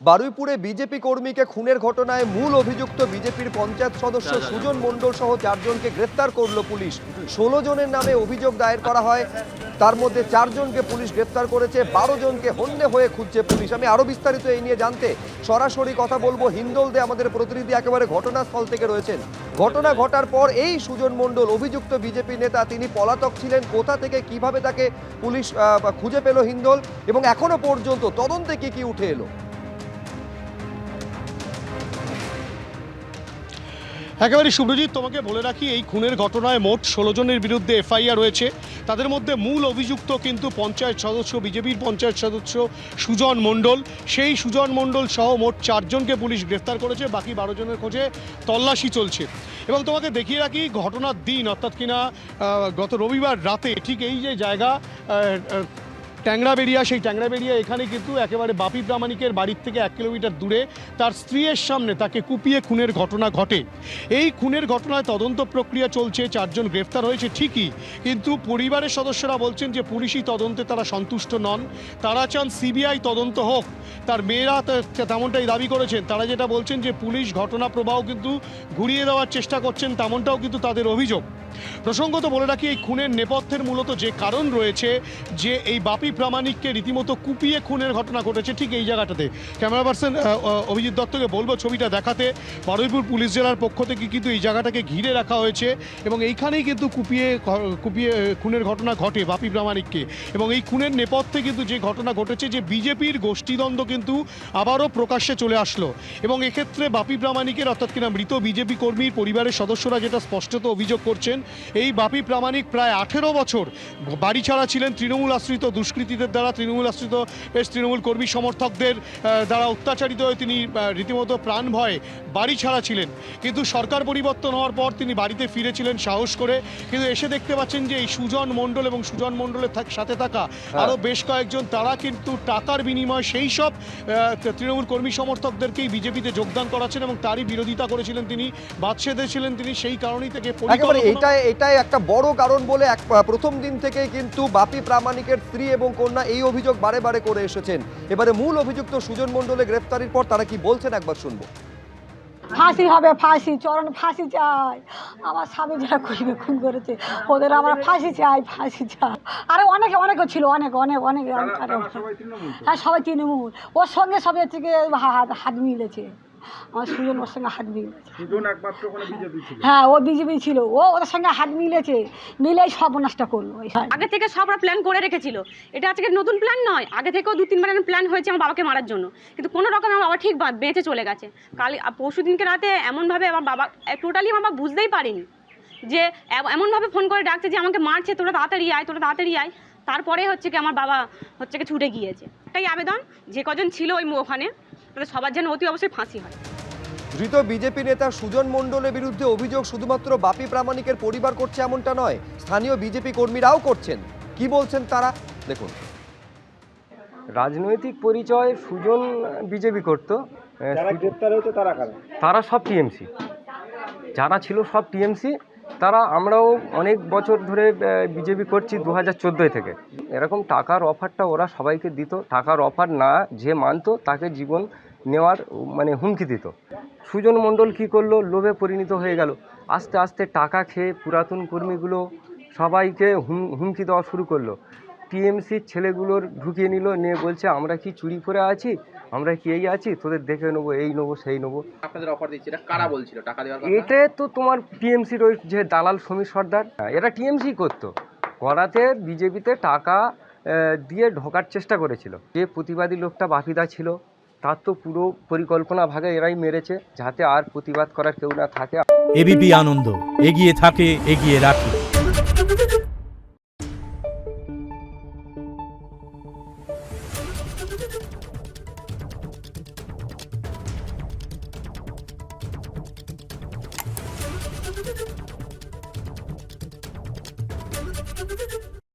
বারুইপুরে BJP কর্মীকে খুনের ঘটনায় মূল অভিযুক্ত বিজেপির পঞ্চায়েত সদস্য সুজন মণ্ডল সহ 4 জনকে গ্রেফতার করল পুলিশ। 16 জনের নামে অভিযোগ দায়ের করা হয়, তার মধ্যে 4 জনকে পুলিশ গ্রেফতার করেছে, 12 জনকে হন্যে হয়ে খুঁজছে পুলিশ। আমি আরো বিস্তারিত এই নিয়ে জানতে সরাসরি কথা বলবো, হিন্দোল দে আমাদের প্রতিনিধি একেবারে ঘটনাস্থল থেকে রয়েছেন। ঘটনা ঘটার পর এই সুজন মণ্ডল অভিযুক্ত বিজেপি নেতা, তিনি পলাতক ছিলেন, কোথা থেকে কিভাবে তাকে পুলিশ খুঁজে পেল হিন্দোল, এবং এখনো পর্যন্ত তদন্তে কি উঠে এলো? একেবারে শুভ্রজিৎ, তোমাকে বলে রাখি, এই খুনের ঘটনায় মোট 16 জনের বিরুদ্ধে এফআইআর রয়েছে। তাদের মধ্যে মূল অভিযুক্ত কিন্তু পঞ্চায়েত সদস্য, বিজেপির পঞ্চায়েত সদস্য সুজন মণ্ডল। সেই সুজন মণ্ডল সহ মোট 4 জনকে পুলিশ গ্রেফতার করেছে, বাকি 12 জনের খোঁজে তল্লাশি চলছে। এবং তোমাকে দেখিয়ে রাখি, ঘটনার দিন অর্থাৎ কিনা গত রবিবার রাতে ঠিক এই যে জায়গা ট্যাংরাবেড়িয়া, সেই ট্যাংরাবেড়িয়া এখানে কিন্তু একেবারে বাপি প্রামাণিকের বাড়ির থেকে 1 কিলোমিটার দূরে তার স্ত্রীর সামনে তাকে কুপিয়ে খুনের ঘটনা ঘটে। এই খুনের ঘটনায় তদন্ত প্রক্রিয়া চলছে, 4 জন গ্রেফতার হয়েছে ঠিকই, কিন্তু পরিবারের সদস্যরা বলছেন যে পুলিশি তদন্তে তারা সন্তুষ্ট নন, তারা চান সিবিআই তদন্ত হোক। তার মেয়েরা তেমনটাই দাবি করেছেন। তারা যেটা বলছেন যে পুলিশ ঘটনা প্রবাহ কিন্তু ঘুরিয়ে দেওয়ার চেষ্টা করছেন, তেমনটাও কিন্তু তাদের অভিযোগ। প্রসঙ্গত বলে রাখি, এই খুনের নেপথ্যের মূলত যে কারণ রয়েছে, যে এই বাপি প্রামাণিককে রীতিমতো কুপিয়ে খুনের ঘটনা ঘটেছে ঠিক এই জায়গাটাতে। ক্যামেরা পার্সন অভিজিৎ দত্তকে বলবো ছবিটা দেখাতে। বারুইপুর পুলিশ জেলার পক্ষ থেকে কিন্তু এই জায়গাটাকে ঘিরে রাখা হয়েছে এবং এইখানেই কিন্তু কুপিয়ে খুনের ঘটনা ঘটে বাপি প্রামাণিককে। এবং এই খুনের নেপথ্যে কিন্তু যে ঘটনা ঘটেছে, যে বিজেপির গোষ্ঠীদ্বন্দ্ব কিন্তু আবারও প্রকাশ্যে চলে আসলো। এবং এক্ষেত্রে বাপি প্রামাণিকের অর্থাৎ কিনা মৃত বিজেপি কর্মীর পরিবারের সদস্যরা যেটা স্পষ্টত অভিযোগ করছেন, এই বাপি প্রামাণিক প্রায় 18 বছর বাড়ি ছাড়া ছিলেন তৃণমূল আশ্রিত দুষ্কৃতীদের দ্বারা, তৃণমূল আশ্রিত তৃণমূল কর্মী সমর্থকদের দ্বারা অত্যাচারিত হয়ে তিনি রীতিমতো প্রাণ ভয়ে বাড়ি ছাড়া ছিলেন। কিন্তু সরকার পরিবর্তন হওয়ার পর তিনি বাড়িতে ফিরেছিলেন সাহস করে, কিন্তু এসে দেখতে পাচ্ছেন যে এই সুজন মণ্ডল এবং সুজন মণ্ডলের সাথে থাকা আরও বেশ কয়েকজন, তারা কিন্তু টাকার বিনিময়ে সেই সব তৃণমূল কর্মী সমর্থকদেরকেই বিজেপিতে যোগদান করাচ্ছেন এবং তারই বিরোধিতা করেছিলেন তিনি, বাদশেদে ছিলেন তিনি। সেই কারণেই থেকে এটাই একটা বড় কারণ বলে প্রথম দিন থেকে কিন্তু বাপি প্রামাণিকের স্ত্রী এবং কন্যা এই অভিযোগ বারে বারে করে এসেছেন। এবারে মূল অভিযুক্ত সুজন মণ্ডলের গ্রেফতারির পর তারা কি বলছেন একবার শুনবো। ফাঁসি হবে, ফাঁসি, চরণ ফাঁসি চাই। আমার স্বামী যারা খুন করেছে ওদের আমরা ফাঁসি চাই, ফাঁসি চাই। আরে অনেকে ছিল, অনেক। হ্যাঁ, সবাই তৃণমূল। ওর সঙ্গে সবাই থেকে হাত মিলেছে। আমার সুজন ওর সঙ্গে হাত মিলেছে। হ্যাঁ, ও বিজেপি ছিল, ওদের সঙ্গে হাত মিলেছে, মিলেই সর্বনাশটা করলো। আগে থেকে সবরা প্ল্যান করে রেখেছিল, এটা আজকে নতুন প্ল্যান নয়। আগে থেকেও 2-3 বার প্ল্যান হয়েছে আমার বাবাকে মারার জন্য, কিন্তু কোনো রকম আমার বাবা ঠিক বেঁচে চলে গেছে। কাল পরশু দিনকে রাতে এমনভাবে আমার বাবা টোটালি আমার বাবা বুঝতেই পারিনি, যে এমনভাবে ফোন করে ডাকছে যে আমাকে মারছে, তোরা তাড়াতাড়ি আয়। তারপরে হচ্ছে কি আমার বাবা ছুটে গিয়েছে। এটাই আবেদন, যে কজন ছিল ওখানে তাদের সবার যেন অতি অবশ্যই ফাঁসি হয়। ধৃত বিজেপি নেতা সুজন মণ্ডলের বিরুদ্ধে অভিযোগ শুধুমাত্র বাপি প্রামাণিকের পরিবার করছে এমনটা নয়, স্থানীয় বিজেপি কর্মীরাও করছেন। কি বলছেন তারা, দেখুন। রাজনৈতিক পরিচয় সুজন বিজেপি করত, তারা সব টিএমসি, যারা ছিল সব টিএমসি। তারা, আমরাও অনেক বছর ধরে বিজেপি করছি 2014 থেকে। এরকম টাকার অফারটা ওরা সবাইকে দিত, টাকার অফার না যে মানতো তাকে জীবন নেওয়ার হুমকি দিত। সুজন মণ্ডল কী করলো, লোভে পরিণত হয়ে গেল। আস্তে আস্তে টাকা খেয়ে পুরাতন কর্মীগুলো সবাইকে হুমকি দেওয়া শুরু করলো। টিএমসির ছেলেগুলোর ঢুকিয়ে নিল, নিয়ে বলছে আমরা কি চুরি করে আছি, আমরা কি এই আছি, তোদের দেখে নেবো, এই নেবো সেই নেবো। আপনাদের অফার দিচ্ছে, এটা কারা বলছিল টাকা দেওয়ার কথা? এটা তো তোমার টিএমসির ওই যে দালাল সমীর সর্দার, এরা টিএমসি করতো, করাতে বিজেপিতে টাকা দিয়ে ঢোকার চেষ্টা করেছিল। যে প্রতিবাদী লোকটা বাপিদা ছিল, তার তো পুরো পরিকল্পনা ভাগে এরাই মেরেছে, যাতে আর প্রতিবাদ করার কেউ না থাকে। এবিপি আনন্দ, এগিয়ে থাকে, এগিয়ে রাখে।